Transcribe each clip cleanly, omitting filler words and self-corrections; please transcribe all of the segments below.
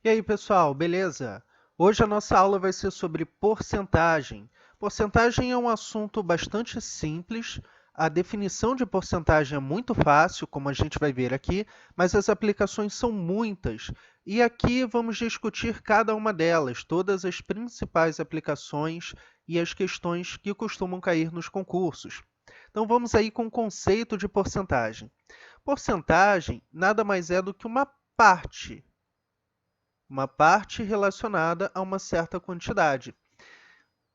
E aí, pessoal, beleza? Hoje a nossa aula vai ser sobre porcentagem. Porcentagem é um assunto bastante simples. A definição de porcentagem é muito fácil, como a gente vai ver aqui, mas as aplicações são muitas. E aqui vamos discutir cada uma delas, todas as principais aplicações e as questões que costumam cair nos concursos. Então vamos aí com o conceito de porcentagem. Porcentagem nada mais é do que uma parte relacionada a uma certa quantidade.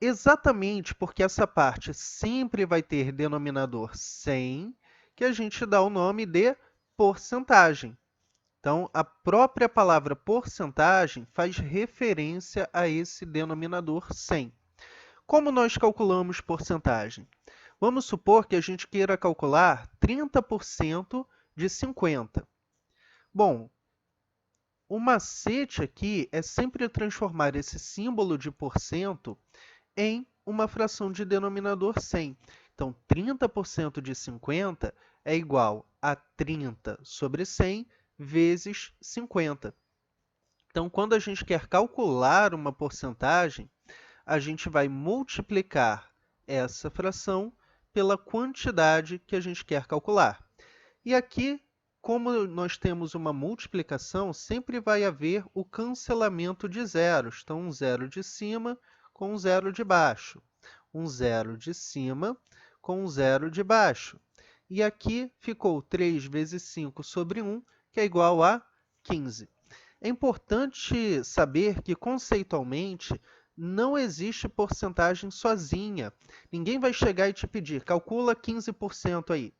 Exatamente porque essa parte sempre vai ter denominador 100, que a gente dá o nome de porcentagem. Então, a própria palavra porcentagem faz referência a esse denominador 100. Como nós calculamos porcentagem? Vamos supor que a gente queira calcular 30% de 50. Bom, o macete aqui é sempre transformar esse símbolo de porcento em uma fração de denominador 100. Então, 30% de 50 é igual a 30 sobre 100 vezes 50. Então, quando a gente quer calcular uma porcentagem, a gente vai multiplicar essa fração pela quantidade que a gente quer calcular. E aqui, como nós temos uma multiplicação, sempre vai haver o cancelamento de zeros. Então, um zero de cima com um zero de baixo. Um zero de cima com um zero de baixo. E aqui ficou 3 vezes 5 sobre 1, que é igual a 15. É importante saber que, conceitualmente, não existe porcentagem sozinha. Ninguém vai chegar e te pedir, calcula 15% aí.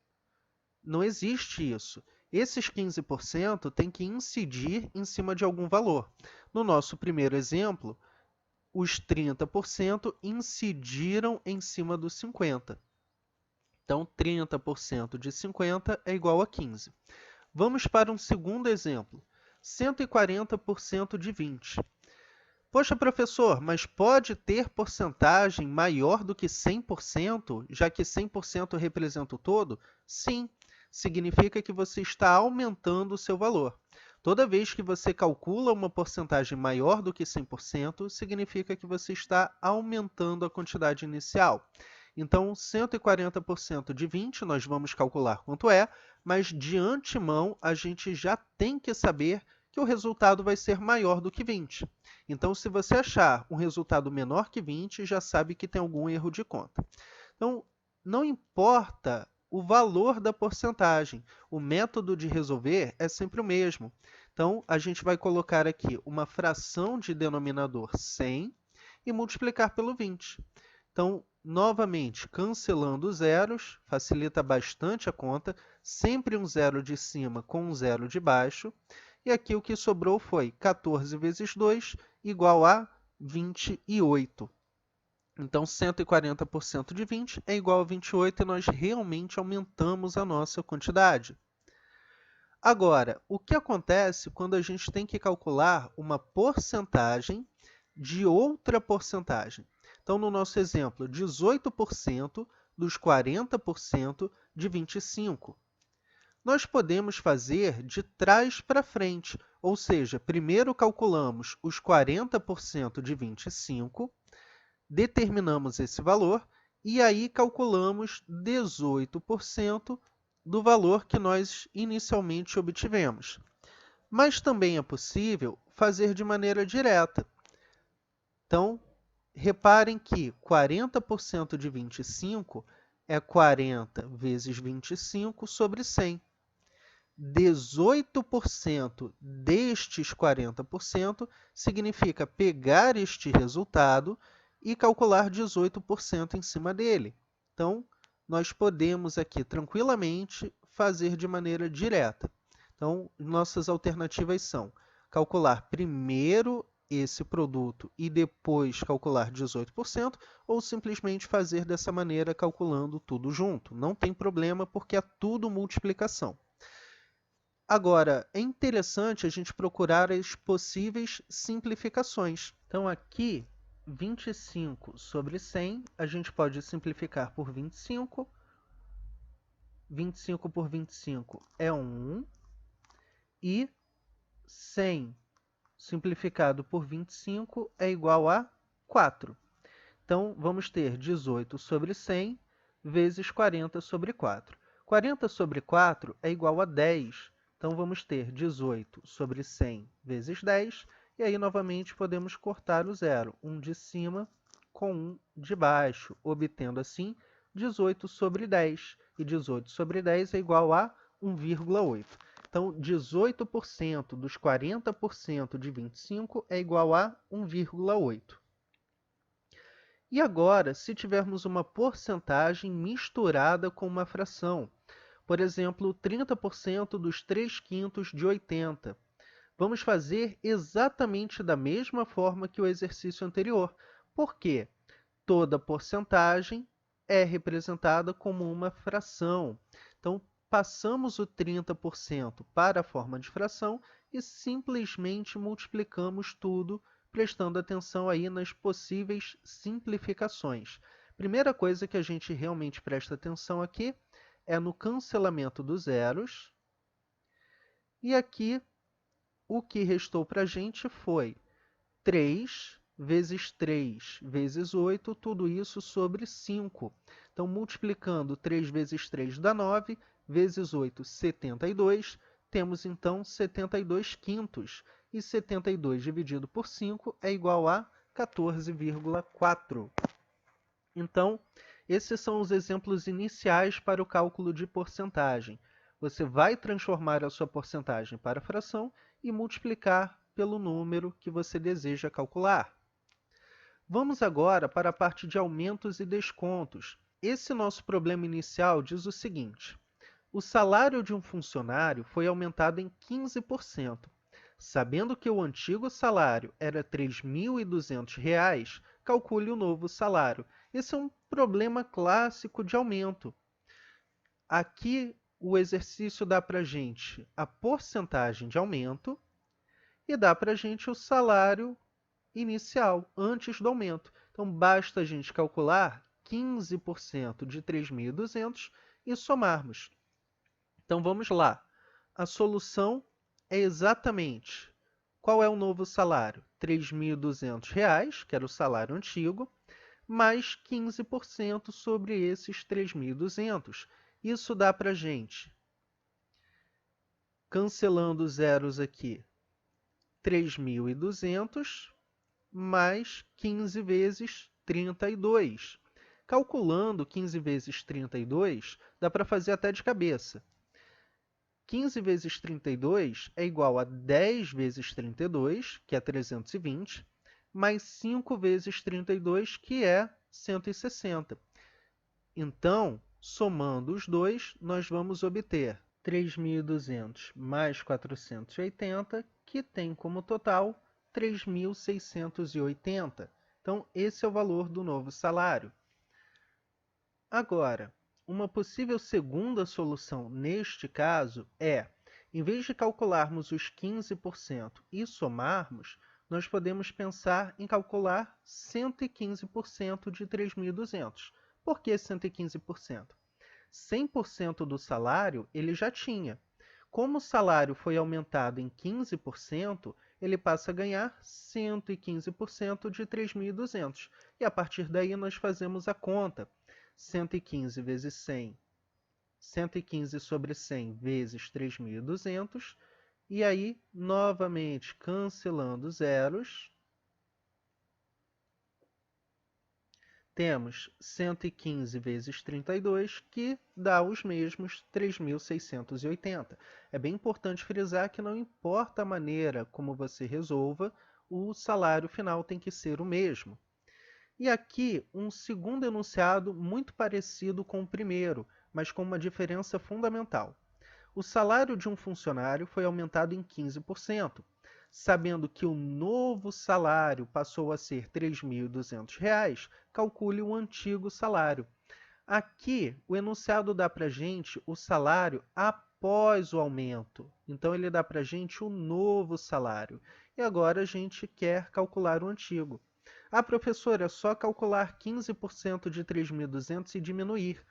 Não existe isso. Esses 15% têm que incidir em cima de algum valor. No nosso primeiro exemplo, os 30% incidiram em cima dos 50. Então, 30% de 50 é igual a 15. Vamos para um segundo exemplo. 140% de 20. Poxa, professor, mas pode ter porcentagem maior do que 100%, já que 100% representa o todo? Sim, significa que você está aumentando o seu valor. Toda vez que você calcula uma porcentagem maior do que 100%, significa que você está aumentando a quantidade inicial. Então, 140% de 20, nós vamos calcular quanto é, mas de antemão a gente já tem que saber que o resultado vai ser maior do que 20. Então, se você achar um resultado menor que 20, já sabe que tem algum erro de conta. Então, não importa o valor da porcentagem, o método de resolver é sempre o mesmo. Então, a gente vai colocar aqui uma fração de denominador 100 e multiplicar pelo 20. Então, novamente, cancelando os zeros, facilita bastante a conta, sempre um zero de cima com um zero de baixo. E aqui o que sobrou foi 14 vezes 2 igual a 28. Então, 140% de 20 é igual a 28 e nós realmente aumentamos a nossa quantidade. Agora, o que acontece quando a gente tem que calcular uma porcentagem de outra porcentagem? Então, no nosso exemplo, 18% dos 40% de 25. Nós podemos fazer de trás para frente, ou seja, primeiro calculamos os 40% de 25, determinamos esse valor e aí calculamos 18% do valor que nós inicialmente obtivemos. Mas também é possível fazer de maneira direta. Então, reparem que 40% de 25 é 40 vezes 25 sobre 100. 18% destes 40% significa pegar este resultado e calcular 18% em cima dele. Então, nós podemos aqui tranquilamente fazer de maneira direta. Então, nossas alternativas são calcular primeiro esse produto e depois calcular 18%, ou simplesmente fazer dessa maneira calculando tudo junto. Não tem problema porque é tudo multiplicação. Agora, é interessante a gente procurar as possíveis simplificações. Então, aqui, 25 sobre 100, a gente pode simplificar por 25. 25 por 25 é 1. E 100 simplificado por 25 é igual a 4. Então, vamos ter 18 sobre 100 vezes 40 sobre 4. 40 sobre 4 é igual a 10. Então, vamos ter 18 sobre 100 vezes 10. E aí, novamente, podemos cortar o zero. Um de cima com um de baixo, obtendo, assim, 18 sobre 10. E 18 sobre 10 é igual a 1,8. Então, 18% dos 40% de 25 é igual a 1,8. E agora, se tivermos uma porcentagem misturada com uma fração, por exemplo, 30% dos 3/5 de 80, vamos fazer exatamente da mesma forma que o exercício anterior, porque toda porcentagem é representada como uma fração. Então, passamos o 30% para a forma de fração e simplesmente multiplicamos tudo, prestando atenção aí nas possíveis simplificações. Primeira coisa que a gente realmente presta atenção aqui é no cancelamento dos zeros. E aqui, o que restou para a gente foi 3 vezes 3 vezes 8, tudo isso sobre 5. Então, multiplicando 3 vezes 3 dá 9, vezes 8, 72. Temos, então, 72 quintos. E 72 dividido por 5 é igual a 14,4. Então, esses são os exemplos iniciais para o cálculo de porcentagem. Você vai transformar a sua porcentagem para fração e multiplicar pelo número que você deseja calcular. Vamos agora para a parte de aumentos e descontos. Esse nosso problema inicial diz o seguinte: o salário de um funcionário foi aumentado em 15%. Sabendo que o antigo salário era R$ 3.200, calcule o novo salário. Esse é um problema clássico de aumento. Aqui, o exercício dá para a gente a porcentagem de aumento e dá para a gente o salário inicial, antes do aumento. Então, basta a gente calcular 15% de 3.200 e somarmos. Então, vamos lá. A solução é exatamente qual é o novo salário? R$ 3.200, que era o salário antigo, mais 15% sobre esses 3.200. Isso dá para a gente, cancelando zeros aqui, 3.200 mais 15 vezes 32. Calculando 15 vezes 32, dá para fazer até de cabeça. 15 vezes 32 é igual a 10 vezes 32, que é 320, mais 5 vezes 32, que é 160. Então, somando os dois, nós vamos obter 3.200 mais 480, que tem como total 3.680. Então, esse é o valor do novo salário. Agora, uma possível segunda solução neste caso é, em vez de calcularmos os 15% e somarmos, nós podemos pensar em calcular 115% de 3.200. Por que 115%? 100% do salário ele já tinha. Como o salário foi aumentado em 15%, ele passa a ganhar 115% de 3.200. E a partir daí nós fazemos a conta. 115 vezes 100, 115 sobre 100 vezes 3.200. E aí, novamente, cancelando zeros, temos 115 vezes 32, que dá os mesmos 3.680. É bem importante frisar que não importa a maneira como você resolva, o salário final tem que ser o mesmo. E aqui, um segundo enunciado muito parecido com o primeiro, mas com uma diferença fundamental. O salário de um funcionário foi aumentado em 15%. Sabendo que o novo salário passou a ser R$ 3.200, calcule o antigo salário. Aqui, o enunciado dá para a gente o salário após o aumento. Então, ele dá para a gente o novo salário. E agora a gente quer calcular o antigo. Ah, professora, é só calcular 15% de 3.200 e diminuir.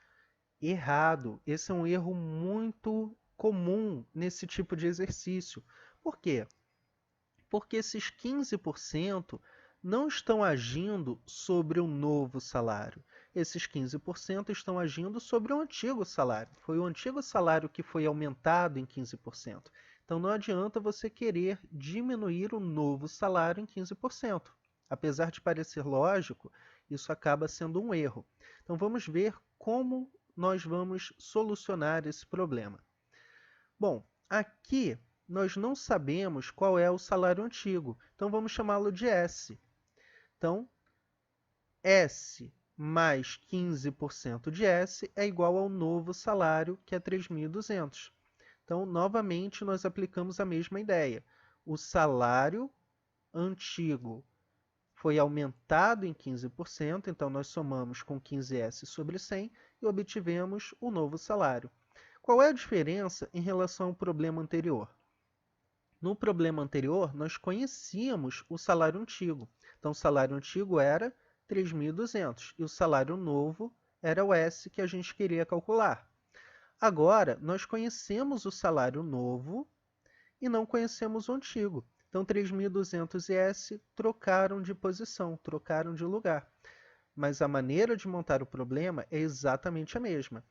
Errado. Esse é um erro muito comum nesse tipo de exercício. Por quê? Porque esses 15% não estão agindo sobre o novo salário. Esses 15% estão agindo sobre o antigo salário. Foi o antigo salário que foi aumentado em 15%. Então não adianta você querer diminuir o novo salário em 15%. Apesar de parecer lógico, isso acaba sendo um erro. Então vamos ver como nós vamos solucionar esse problema. Bom, aqui nós não sabemos qual é o salário antigo, então vamos chamá-lo de S. Então, S mais 15% de S é igual ao novo salário, que é 3.200. Então, novamente, nós aplicamos a mesma ideia. O salário antigo foi aumentado em 15%, então nós somamos com 15S sobre 100 e obtivemos o novo salário. Qual é a diferença em relação ao problema anterior? No problema anterior, nós conhecíamos o salário antigo. Então, o salário antigo era 3.200 e o salário novo era o S que a gente queria calcular. Agora, nós conhecemos o salário novo e não conhecemos o antigo. Então, 3.200 e S trocaram de posição, trocaram de lugar. Mas a maneira de montar o problema é exatamente a mesma.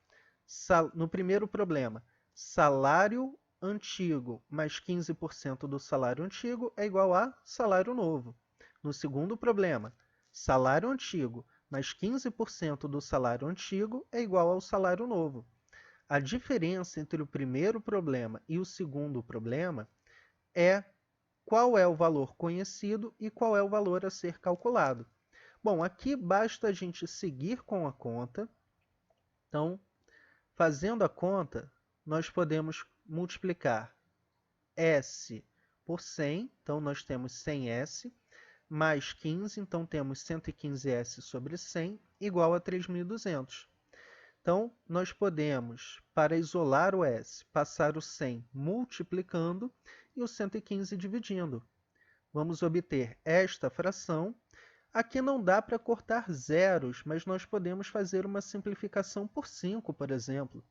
No primeiro problema, salário antigo mais 15% do salário antigo é igual a salário novo. No segundo problema, salário antigo mais 15% do salário antigo é igual ao salário novo. A diferença entre o primeiro problema e o segundo problema é qual é o valor conhecido e qual é o valor a ser calculado. Bom, aqui basta a gente seguir com a conta. Então, fazendo a conta, nós podemos multiplicar S por 100, então nós temos 100S, mais 15, então temos 115S sobre 100, igual a 3.200. Então, nós podemos, para isolar o S, passar o 100 multiplicando e o 115 dividindo. Vamos obter esta fração. Aqui não dá para cortar zeros, mas nós podemos fazer uma simplificação por 5, por exemplo.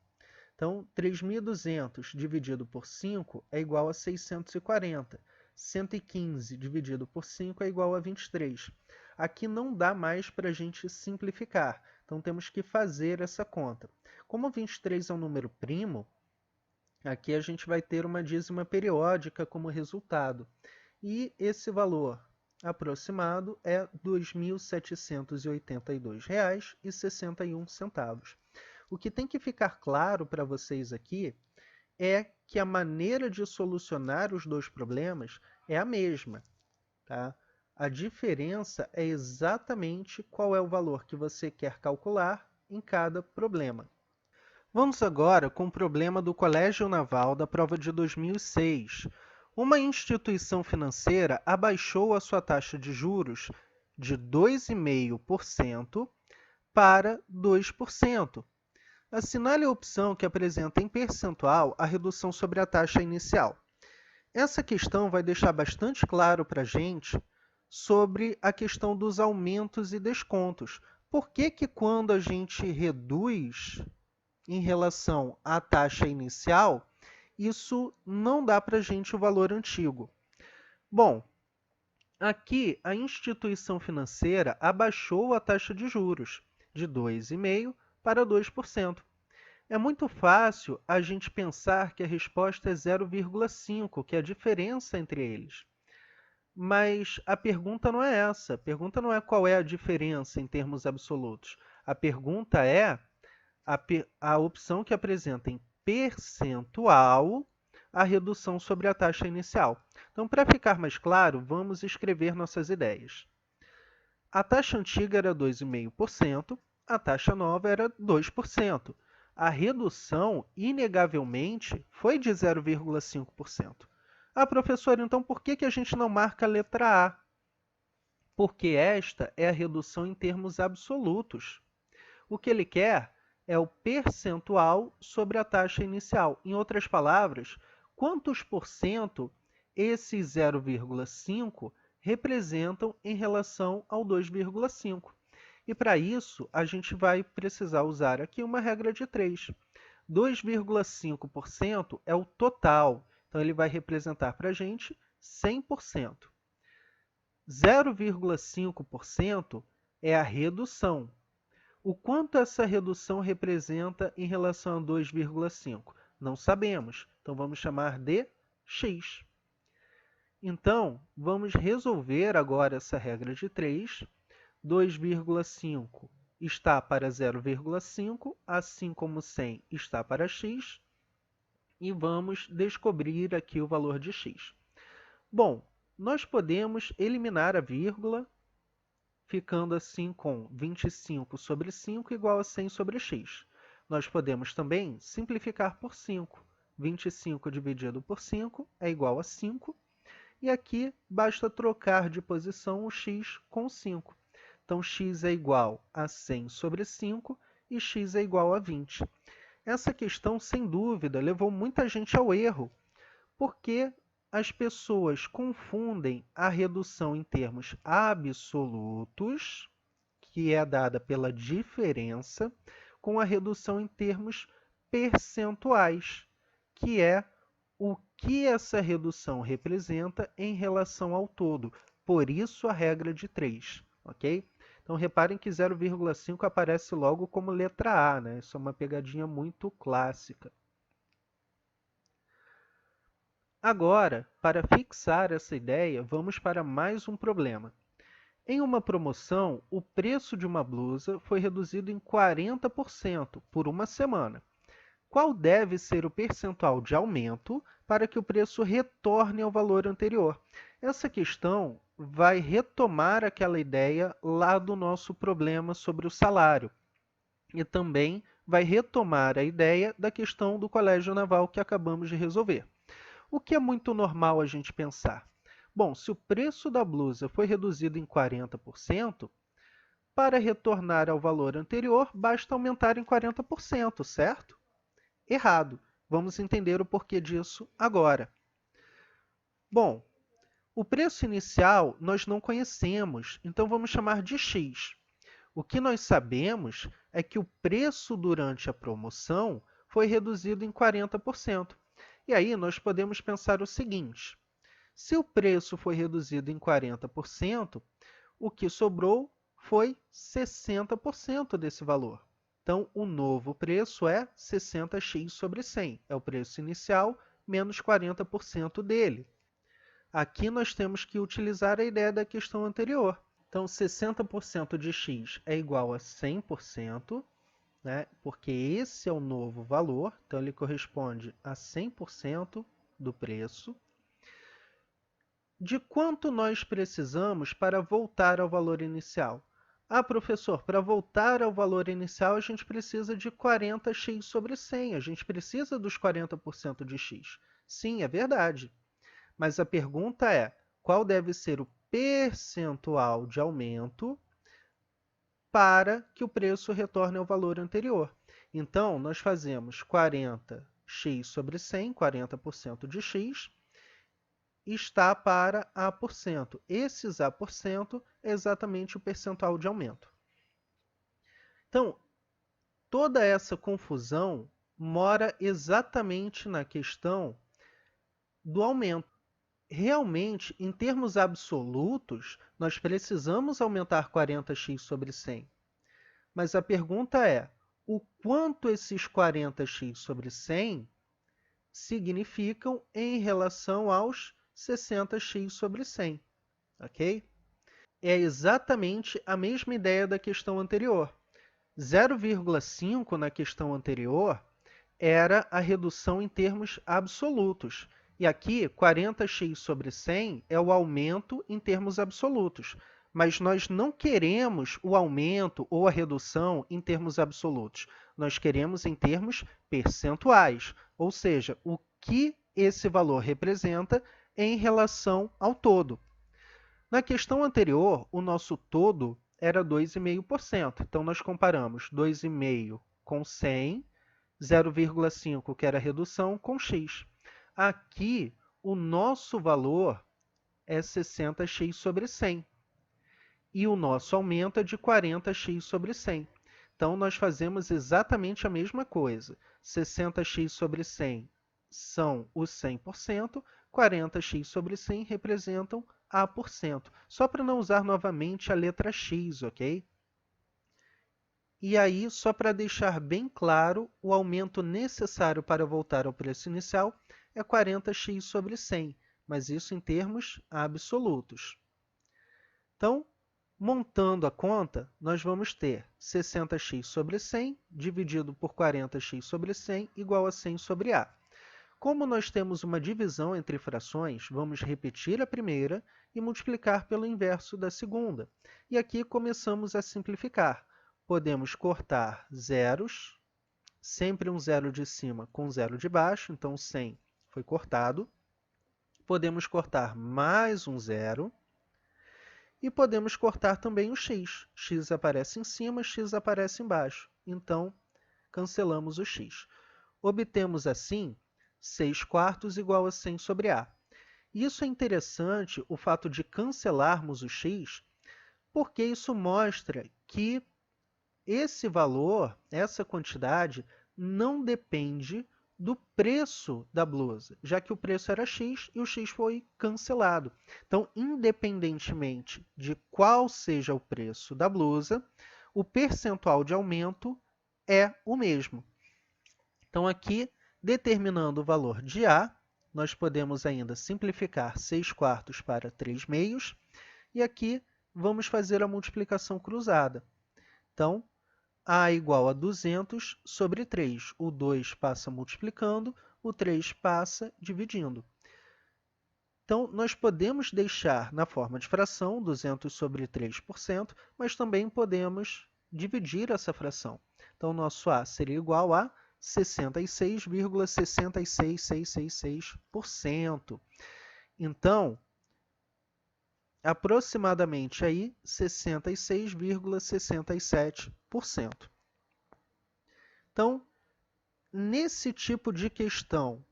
Então, 3.200 dividido por 5 é igual a 640. 115 dividido por 5 é igual a 23. Aqui não dá mais para a gente simplificar, então temos que fazer essa conta. Como 23 é um número primo, aqui a gente vai ter uma dízima periódica como resultado. E esse valor aproximado é R$ 2.782,61. O que tem que ficar claro para vocês aqui é que a maneira de solucionar os dois problemas é a mesma, tá? A diferença é exatamente qual é o valor que você quer calcular em cada problema. Vamos agora com o problema do Colégio Naval da prova de 2006. Uma instituição financeira abaixou a sua taxa de juros de 2,5% para 2%. Assinale a opção que apresenta em percentual a redução sobre a taxa inicial. Essa questão vai deixar bastante claro para a gente sobre a questão dos aumentos e descontos. Por que que quando a gente reduz em relação à taxa inicial, isso não dá para a gente o valor antigo? Bom, aqui a instituição financeira abaixou a taxa de juros de 2,5% para 2%. É muito fácil a gente pensar que a resposta é 0,5, que é a diferença entre eles. Mas a pergunta não é essa. A pergunta não é qual é a diferença em termos absolutos. A pergunta é a opção que apresenta em percentual a redução sobre a taxa inicial. Então, para ficar mais claro, vamos escrever nossas ideias. A taxa antiga era 2,5%, a taxa nova era 2%. A redução, inegavelmente, foi de 0,5%. Ah, professor, então por que a gente não marca a letra A? Porque esta é a redução em termos absolutos. O que ele quer é o percentual sobre a taxa inicial. Em outras palavras, quantos por cento esses 0,5 representam em relação ao 2,5? E para isso, a gente vai precisar usar aqui uma regra de 3. 2,5% é o total. Então, ele vai representar para a gente 100%. 0,5% é a redução. O quanto essa redução representa em relação a 2,5? Não sabemos, então vamos chamar de x. Então, vamos resolver agora essa regra de 3. 2,5 está para 0,5, assim como 100 está para x, e vamos descobrir aqui o valor de x. Bom, nós podemos eliminar a vírgula, ficando assim com 25 sobre 5 igual a 100 sobre x. Nós podemos também simplificar por 5. 25 dividido por 5 é igual a 5, e aqui basta trocar de posição o x com 5. Então, x é igual a 100 sobre 5 e x é igual a 20. Essa questão, sem dúvida, levou muita gente ao erro, porque as pessoas confundem a redução em termos absolutos, que é dada pela diferença, com a redução em termos percentuais, que é o que essa redução representa em relação ao todo. Por isso a regra de 3, ok? Então, reparem que 0,5 aparece logo como letra A, né? Isso é uma pegadinha muito clássica. Agora, para fixar essa ideia, vamos para mais um problema. Em uma promoção, o preço de uma blusa foi reduzido em 40% por uma semana. Qual deve ser o percentual de aumento para que o preço retorne ao valor anterior? Essa questão vai retomar aquela ideia lá do nosso problema sobre o salário. E também vai retomar a ideia da questão do colégio naval que acabamos de resolver. O que é muito normal a gente pensar? Bom, se o preço da blusa foi reduzido em 40%, para retornar ao valor anterior, basta aumentar em 40%, certo? Errado. Vamos entender o porquê disso agora. Bom, o preço inicial nós não conhecemos, então vamos chamar de x. O que nós sabemos é que o preço durante a promoção foi reduzido em 40%. E aí nós podemos pensar o seguinte: se o preço foi reduzido em 40%, o que sobrou foi 60% desse valor. Então, o novo preço é 60x sobre 100. É o preço inicial menos 40% dele. Aqui nós temos que utilizar a ideia da questão anterior. Então, 60% de x é igual a 100%, né? Porque esse é o novo valor. Então, ele corresponde a 100% do preço. De quanto nós precisamos para voltar ao valor inicial? Ah, professor, para voltar ao valor inicial, a gente precisa de 40x sobre 100. A gente precisa dos 40% de x. Sim, é verdade. Mas a pergunta é, qual deve ser o percentual de aumento para que o preço retorne ao valor anterior? Então, nós fazemos 40x sobre 100, 40% de x, está para A%. Esses A% é exatamente o percentual de aumento. Então, toda essa confusão mora exatamente na questão do aumento. Realmente, em termos absolutos, nós precisamos aumentar 40x sobre 100. Mas a pergunta é, o quanto esses 40x sobre 100 significam em relação aos 60x sobre 100, ok? É exatamente a mesma ideia da questão anterior. 0,5 na questão anterior era a redução em termos absolutos. E aqui, 40x sobre 100 é o aumento em termos absolutos. Mas nós não queremos o aumento ou a redução em termos absolutos. Nós queremos em termos percentuais, ou seja, o que esse valor representa em relação ao todo. Na questão anterior, o nosso todo era 2,5%. Então, nós comparamos 2,5% com 100, 0,5% que era a redução, com x. Aqui, o nosso valor é 60x sobre 100. E o nosso aumento é de 40x sobre 100. Então, nós fazemos exatamente a mesma coisa. 60x sobre 100 são os 100%, 40x sobre 100 representam A%. Só para não usar novamente a letra X, ok? E aí, só para deixar bem claro, o aumento necessário para voltar ao preço inicial é 40x sobre 100, mas isso em termos absolutos. Então, montando a conta, nós vamos ter 60x sobre 100 dividido por 40x sobre 100 igual a 100 sobre A. Como nós temos uma divisão entre frações, vamos repetir a primeira e multiplicar pelo inverso da segunda. E aqui começamos a simplificar. Podemos cortar zeros, sempre um zero de cima com zero de baixo, então 100 foi cortado. Podemos cortar mais um zero. E podemos cortar também o x. X aparece em cima, x aparece embaixo. Então, cancelamos o x. Obtemos, assim, 6/4 igual a 100 sobre A. Isso é interessante, o fato de cancelarmos o x, porque isso mostra que esse valor, essa quantidade, não depende do preço da blusa, já que o preço era x e o x foi cancelado. Então, independentemente de qual seja o preço da blusa, o percentual de aumento é o mesmo. Então, aqui, determinando o valor de A, nós podemos ainda simplificar 6/4 para 3/2, e aqui vamos fazer a multiplicação cruzada. Então, A igual a 200 sobre 3. O 2 passa multiplicando, o 3 passa dividindo. Então, nós podemos deixar na forma de fração 200 sobre 3%, mas também podemos dividir essa fração. Então, nosso A seria igual a 66,66666%. Então, aproximadamente aí 66,67%. Então, nesse tipo de questão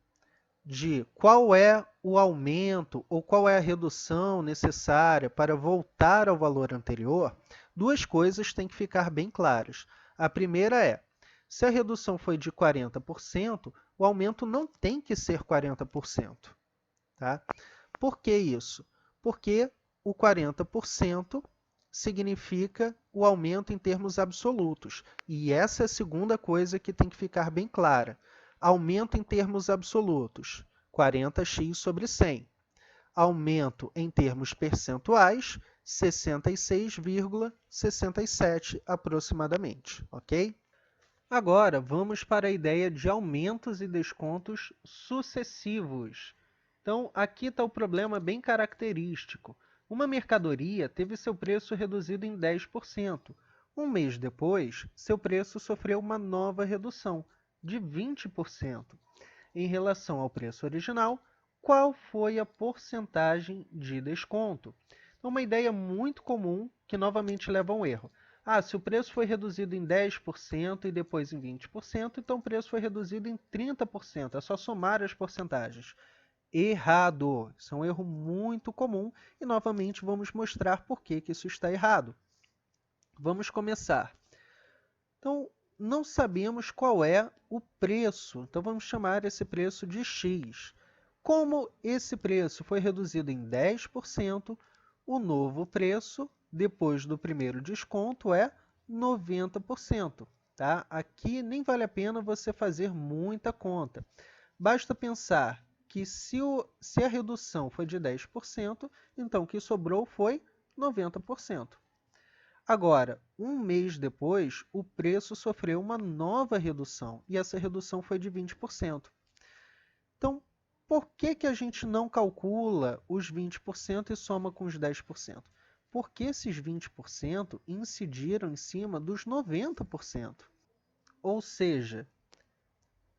de qual é o aumento ou qual é a redução necessária para voltar ao valor anterior, duas coisas têm que ficar bem claras. A primeira é, se a redução foi de 40%, o aumento não tem que ser 40%. Tá? Por que isso? Porque o 40% significa o aumento em termos absolutos. E essa é a segunda coisa que tem que ficar bem clara. Aumento em termos absolutos, 40x sobre 100. Aumento em termos percentuais, 66,67 aproximadamente, ok? Agora, vamos para a ideia de aumentos e descontos sucessivos. Então, aqui está o problema bem característico. Uma mercadoria teve seu preço reduzido em 10%. Um mês depois, seu preço sofreu uma nova redução, de 20%. Em relação ao preço original, qual foi a porcentagem de desconto? Então, uma ideia muito comum que novamente leva a um erro. Se o preço foi reduzido em 10% e depois em 20%, então o preço foi reduzido em 30%. É só somar as porcentagens. Errado. Isso é um erro muito comum e, novamente, vamos mostrar por que isso está errado. Vamos começar. Então, não sabemos qual é o preço. Então, vamos chamar esse preço de x. Como esse preço foi reduzido em 10%, o novo preço, depois do primeiro desconto, é 90%. Tá? Aqui nem vale a pena você fazer muita conta. Basta pensar que se a redução foi de 10%, então o que sobrou foi 90%. Agora, um mês depois, o preço sofreu uma nova redução, e essa redução foi de 20%. Então, por que a gente não calcula os 20% e soma com os 10%? Porque esses 20% incidiram em cima dos 90%. Ou seja,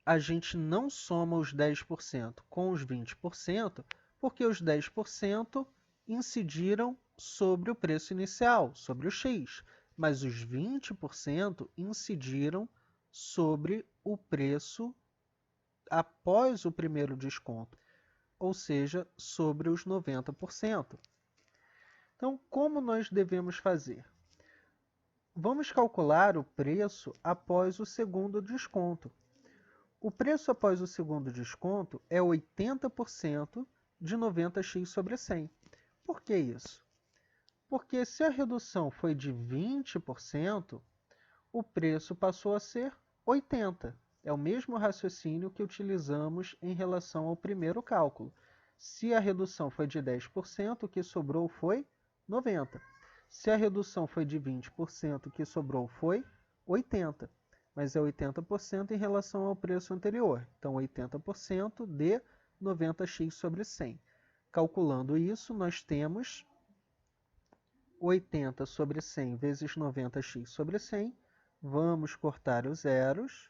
a gente não soma os 10% com os 20%, porque os 10% incidiram sobre o preço inicial, sobre o x, mas os 20% incidiram sobre o preço após o primeiro desconto, ou seja, sobre os 90%. Então, como nós devemos fazer? Vamos calcular o preço após o segundo desconto. O preço após o segundo desconto é 80% de 90x sobre 100. Por que isso? Porque se a redução foi de 20%, o preço passou a ser 80%. É o mesmo raciocínio que utilizamos em relação ao primeiro cálculo. Se a redução foi de 10%, o que sobrou foi 90%. Se a redução foi de 20%, o que sobrou foi 80%. Mas é 80% em relação ao preço anterior. Então, 80% de 90x sobre 100. Calculando isso, nós temos 80 sobre 100 vezes 90x sobre 100. Vamos cortar os zeros.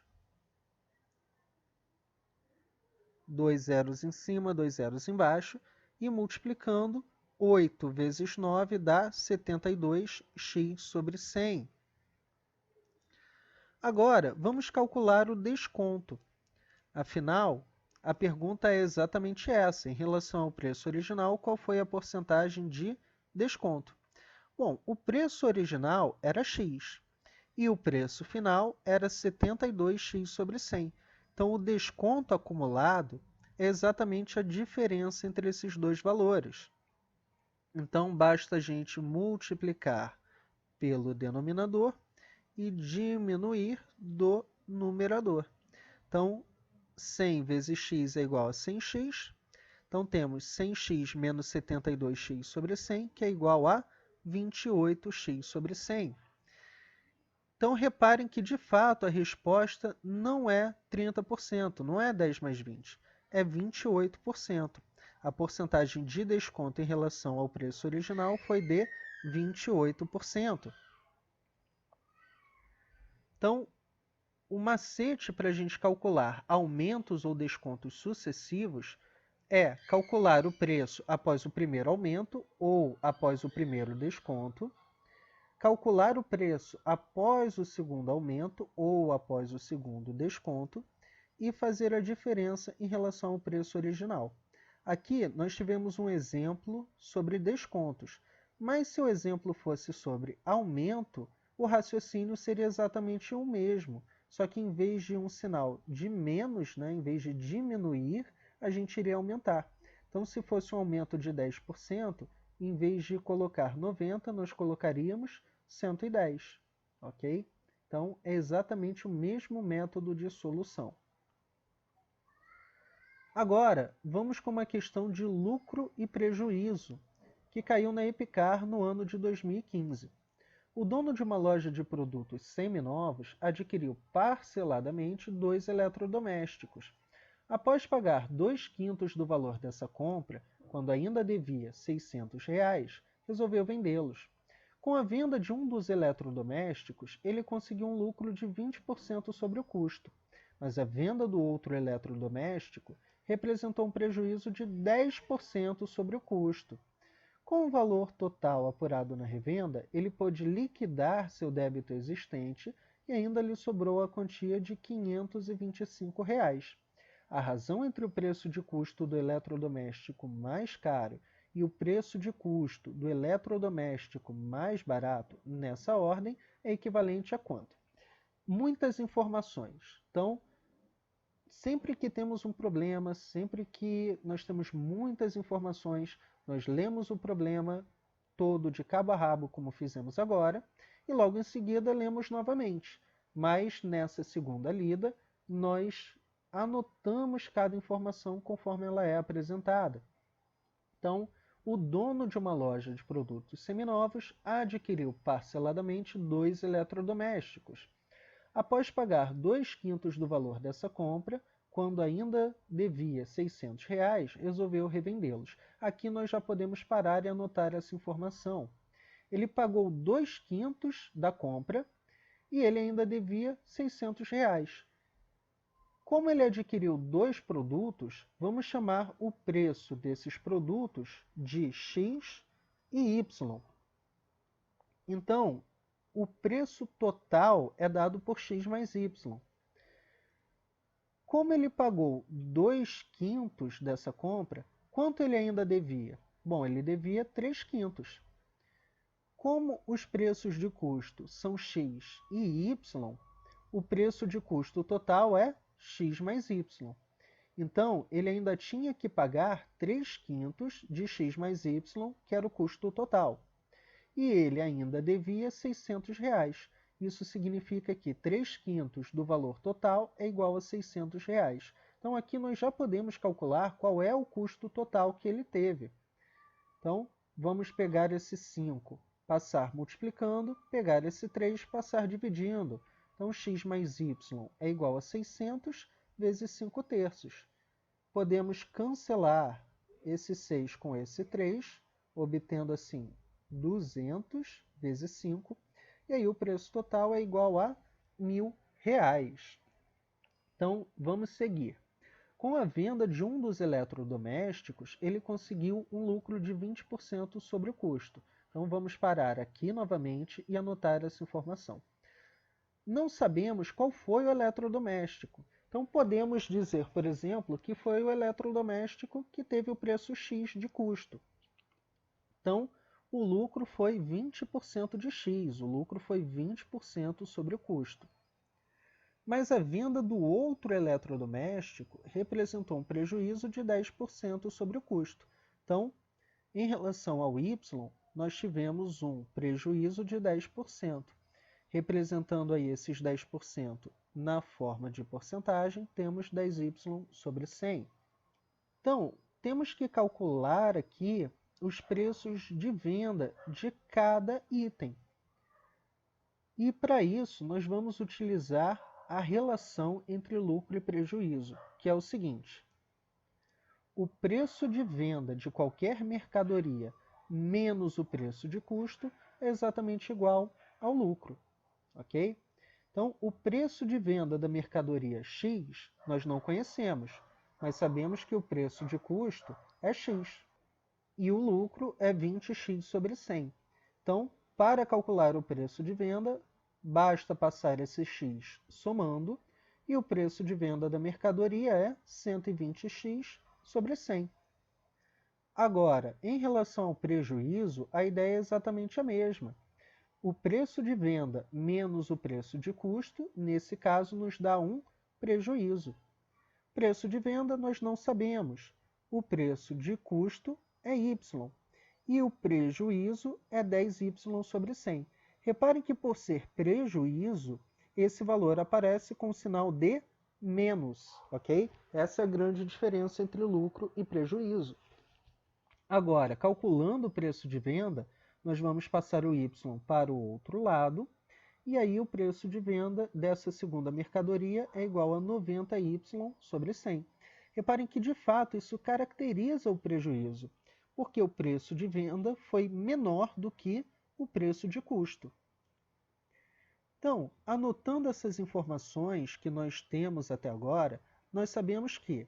2 zeros em cima, 2 zeros embaixo. E multiplicando, 8 vezes 9 dá 72x sobre 100. Agora, vamos calcular o desconto. Afinal, a pergunta é exatamente essa. Em relação ao preço original, qual foi a porcentagem de desconto? Bom, o preço original era x e o preço final era 72x sobre 100. Então, o desconto acumulado é exatamente a diferença entre esses dois valores. Então, basta a gente multiplicar pelo denominador e diminuir do numerador. Então, 100 vezes x é igual a 100x. Então, temos 100x menos 72x sobre 100, que é igual a 28x sobre 100. Então, reparem que, de fato, a resposta não é 30%, não é 10 mais 20, é 28%. A porcentagem de desconto em relação ao preço original foi de 28%. Então, o macete para a gente calcular aumentos ou descontos sucessivos é calcular o preço após o primeiro aumento ou após o primeiro desconto, calcular o preço após o segundo aumento ou após o segundo desconto e fazer a diferença em relação ao preço original. Aqui nós tivemos um exemplo sobre descontos, mas se o exemplo fosse sobre aumento, o raciocínio seria exatamente o mesmo, só que em vez de um sinal de menos, em vez de diminuir, a gente iria aumentar. Então, se fosse um aumento de 10%, em vez de colocar 90, nós colocaríamos 110, ok? Então, é exatamente o mesmo método de solução. Agora, vamos com uma questão de lucro e prejuízo, que caiu na EPICAR no ano de 2015. O dono de uma loja de produtos seminovos adquiriu parceladamente 2 eletrodomésticos. Após pagar 2/5 do valor dessa compra, quando ainda devia R$ 600, resolveu vendê-los. Com a venda de um dos eletrodomésticos, ele conseguiu um lucro de 20% sobre o custo, mas a venda do outro eletrodoméstico representou um prejuízo de 10% sobre o custo. Com o valor total apurado na revenda, ele pôde liquidar seu débito existente e ainda lhe sobrou a quantia de R$ 525. A razão entre o preço de custo do eletrodoméstico mais caro e o preço de custo do eletrodoméstico mais barato, nessa ordem, é equivalente a quanto? Muitas informações. Então, sempre que temos um problema, sempre que nós temos muitas informações, nós lemos o problema todo de cabo a rabo, como fizemos agora, e logo em seguida lemos novamente. Mas nessa segunda lida, nós anotamos cada informação conforme ela é apresentada. Então, o dono de uma loja de produtos seminovos adquiriu parceladamente 2 eletrodomésticos. Após pagar 2/5 do valor dessa compra, quando ainda devia R$ 600, resolveu revendê-los. Aqui nós já podemos parar e anotar essa informação. Ele pagou 2/5 da compra e ele ainda devia R$ 600. Como ele adquiriu 2 produtos, vamos chamar o preço desses produtos de X e Y. Então, o preço total é dado por X mais Y. Como ele pagou 2/5 dessa compra, quanto ele ainda devia? Bom, ele devia 3/5. Como os preços de custo são X e Y, o preço de custo total é X mais Y. Então, ele ainda tinha que pagar 3/5 de x mais y, que era o custo total. E ele ainda devia R$ 600. Isso significa que 3/5 do valor total é igual a R$ 600. Então, aqui nós já podemos calcular qual é o custo total que ele teve. Então, vamos pegar esse 5, passar multiplicando, pegar esse 3, passar dividindo. Então, x mais y é igual a 600 vezes 5/3. Podemos cancelar esse 6 com esse 3, obtendo assim 200 vezes 5. E aí o preço total é igual a R$ 1.000. Então, vamos seguir. Com a venda de um dos eletrodomésticos, ele conseguiu um lucro de 20% sobre o custo. Então, vamos parar aqui novamente e anotar essa informação. Não sabemos qual foi o eletrodoméstico. Então, podemos dizer, por exemplo, que foi o eletrodoméstico que teve o preço X de custo. Então, o lucro foi 20% de X, o lucro foi 20% sobre o custo. Mas a venda do outro eletrodoméstico representou um prejuízo de 10% sobre o custo. Então, em relação ao Y, nós tivemos um prejuízo de 10%. Representando aí esses 10% na forma de porcentagem, temos 10y sobre 100. Então, temos que calcular aqui os preços de venda de cada item. E para isso, nós vamos utilizar a relação entre lucro e prejuízo, que é o seguinte: o preço de venda de qualquer mercadoria menos o preço de custo é exatamente igual ao lucro. Ok? Então, o preço de venda da mercadoria X nós não conhecemos, mas sabemos que o preço de custo é X. E o lucro é 20x sobre 100. Então, para calcular o preço de venda, basta passar esse x somando, e o preço de venda da mercadoria é 120x sobre 100. Agora, em relação ao prejuízo, a ideia é exatamente a mesma. O preço de venda menos o preço de custo, nesse caso, nos dá um prejuízo. Preço de venda nós não sabemos. O preço de custo é y. E o prejuízo é 10y sobre 100. Reparem que por ser prejuízo, esse valor aparece com o sinal de menos, ok? Essa é a grande diferença entre lucro e prejuízo. Agora, calculando o preço de venda, nós vamos passar o y para o outro lado, e aí o preço de venda dessa segunda mercadoria é igual a 90y sobre 100. Reparem que, de fato, isso caracteriza o prejuízo, porque o preço de venda foi menor do que o preço de custo. Então, anotando essas informações que nós temos até agora, nós sabemos que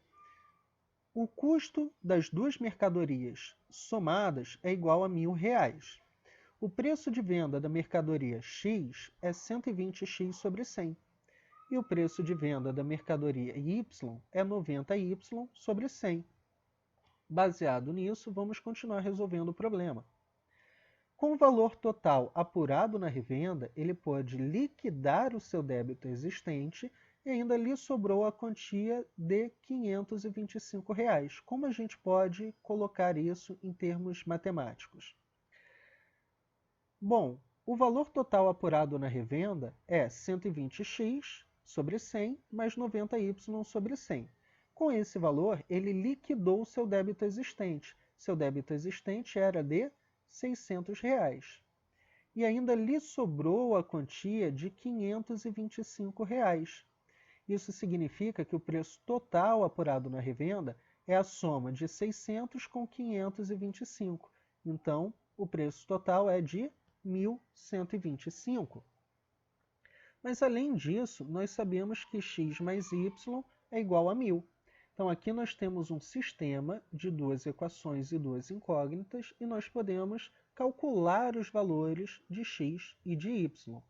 o custo das duas mercadorias somadas é igual a R$ 1.000. O preço de venda da mercadoria X é 120x sobre 100. E o preço de venda da mercadoria Y é 90y sobre 100. Baseado nisso, vamos continuar resolvendo o problema. Com o valor total apurado na revenda, ele pôde liquidar o seu débito existente e ainda lhe sobrou a quantia de R$ 525. Como a gente pode colocar isso em termos matemáticos? Bom, o valor total apurado na revenda é 120x sobre 100 mais 90y sobre 100. Com esse valor, ele liquidou o seu débito existente. Seu débito existente era de R$ 600. E ainda lhe sobrou a quantia de R$ 525. Isso significa que o preço total apurado na revenda é a soma de 600 com 525. Então, o preço total é de 1.125. Mas, além disso, nós sabemos que x mais y é igual a 1.000. Então, aqui nós temos um sistema de duas equações e duas incógnitas, e nós podemos calcular os valores de x e de y.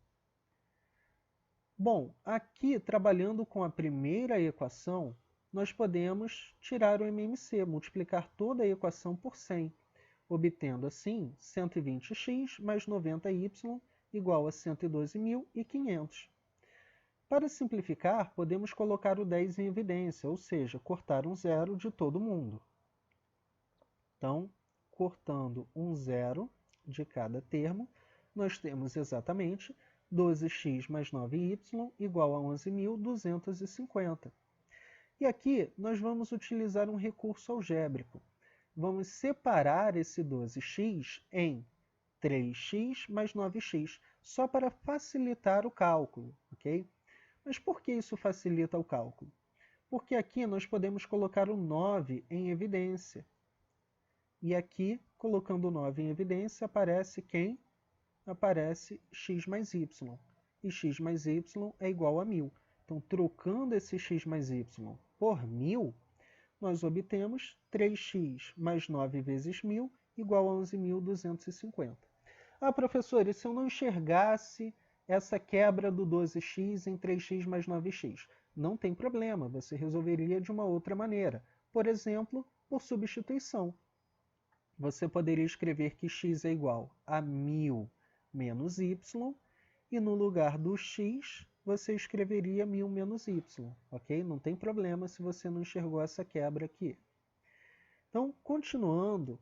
Bom, aqui, trabalhando com a primeira equação, nós podemos tirar o MMC, multiplicar toda a equação por 100, obtendo assim 120x mais 90y igual a 112.500. Para simplificar, podemos colocar o 10 em evidência, ou seja, cortar um zero de todo mundo. Então, cortando um zero de cada termo, nós temos exatamente 12x mais 9y igual a 11.250. E aqui nós vamos utilizar um recurso algébrico. Vamos separar esse 12x em 3x mais 9x, só para facilitar o cálculo, ok? Mas por que isso facilita o cálculo? Porque aqui nós podemos colocar o 9 em evidência. E aqui, colocando o 9 em evidência, aparece quem? Aparece x mais y. E x mais y é igual a 1.000. Então, trocando esse x mais y por 1.000, nós obtemos 3x mais 9 vezes 1.000 igual a 11.250. Ah, professor, e se eu não enxergasse essa quebra do 12x em 3x mais 9x? Não tem problema, você resolveria de uma outra maneira. Por exemplo, por substituição. Você poderia escrever que x é igual a 1.000 menos y, e no lugar do x, você escreveria 1.000 menos y, ok? Não tem problema se você não enxergou essa quebra aqui. Então, continuando,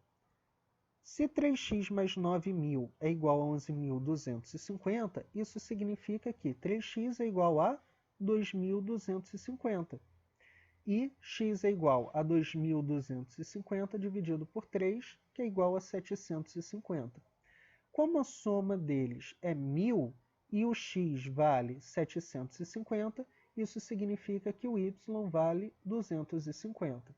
se 3x mais 9.000 é igual a 11.250, isso significa que 3x é igual a 2.250. E x é igual a 2.250 dividido por 3, que é igual a 750. Como a soma deles é 1.000 e o x vale 750, isso significa que o y vale 250.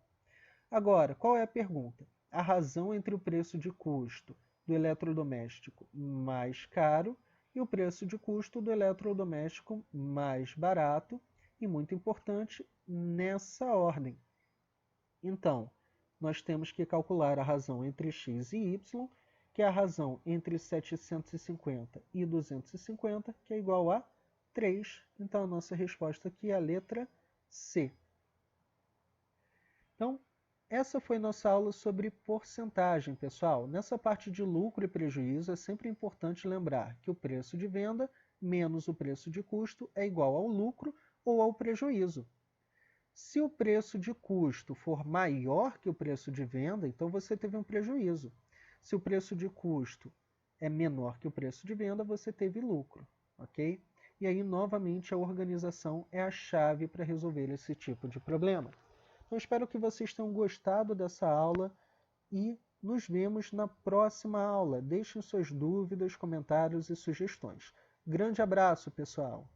Agora, qual é a pergunta? A razão entre o preço de custo do eletrodoméstico mais caro e o preço de custo do eletrodoméstico mais barato, e muito importante, nessa ordem. Então, nós temos que calcular a razão entre x e y, que é a razão entre 750 e 250, que é igual a 3. Então, a nossa resposta aqui é a letra C. Então, essa foi nossa aula sobre porcentagem, pessoal. Nessa parte de lucro e prejuízo, é sempre importante lembrar que o preço de venda menos o preço de custo é igual ao lucro ou ao prejuízo. Se o preço de custo for maior que o preço de venda, então você teve um prejuízo. Se o preço de custo é menor que o preço de venda, você teve lucro, ok? E aí, novamente, a organização é a chave para resolver esse tipo de problema. Então, espero que vocês tenham gostado dessa aula e nos vemos na próxima aula. Deixem suas dúvidas, comentários e sugestões. Grande abraço, pessoal!